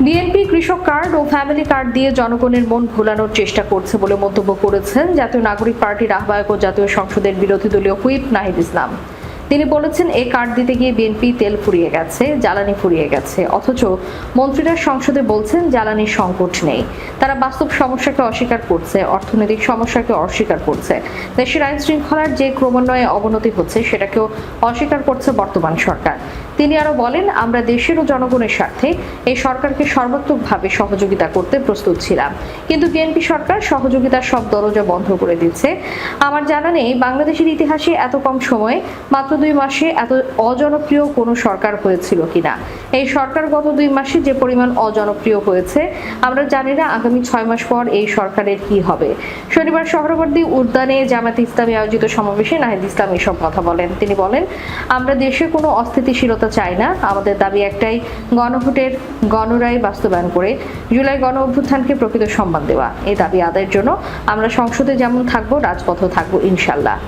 BNP কৃষক card ও family card দিয়ে জনগণের মন ভোলানোর চেষ্টা করছে বলে মন্তব্য করেছেন জাতীয় নাগরিক পার্টির আহ্বায়ক ও জাতীয় সংসদের বিরোধী দলীয় হুইপ নাহিদ ইসলাম। তিনি বলেছেন, এই কার্ড দিতে গিয়ে বিএনপি তেল ফুরিয়ে গেছে, জ্বালানি ফুরিয়ে গেছে, অথচ মন্ত্রীরা সংসদে বলছেন জ্বালানির সংকট নেই। তারা বাস্তব সমস্যাকে অস্বীকার করছে, অর্থনৈতিক সমস্যাকে অস্বীকার করছে। দেশের আইন শৃঙ্খলার যে ক্রমান্বয়ে অবনতি হচ্ছে সেটাকেও অস্বীকার করছে বর্তমান সরকার। তিনি আরো বলেন, আমরা দেশের ও জনগণের স্বার্থে এই সরকারকে সর্বাত্মকভাবে সহযোগিতা করতে প্রস্তুত ছিলাম, কিন্তু বিএনপি সরকার সহযোগিতার সব দরজা বন্ধ করে দিচ্ছে। আমার জানা নেই বাংলাদেশের ইতিহাসে এত কম সময়ে মাত্র 2 মাসে এত অজনপ্রিয় কোনো সরকার হয়েছিল কিনা। এই সরকার গত 2 মাসে যে পরিমাণ অজনপ্রিয় হয়েছে আমরা জানি না আগামী 6 মাস পর এই সরকারের কি হবে। শনিবার সোহরাওয়ার্দী উদ্যানে জামায়াতে ইসলামী আয়োজিত সমাবেশে নাহিদ ইসলাম এসব কথা বলেন। তিনি বলেন, আমরা দেশে কোনো অস্থিতিশীলতা চাই না। আমাদের দাবি একটাই, গণভোটের গণরায় বাস্তবায়ন করে জুলাই গণ অভ্যুত্থানকে প্রকৃত সম্মান দেওয়া। এই দাবি আদায়ের জন্য আমরা সংসদে যেমন থাকবো, রাজপথেও থাকবো ইনশাআল্লাহ।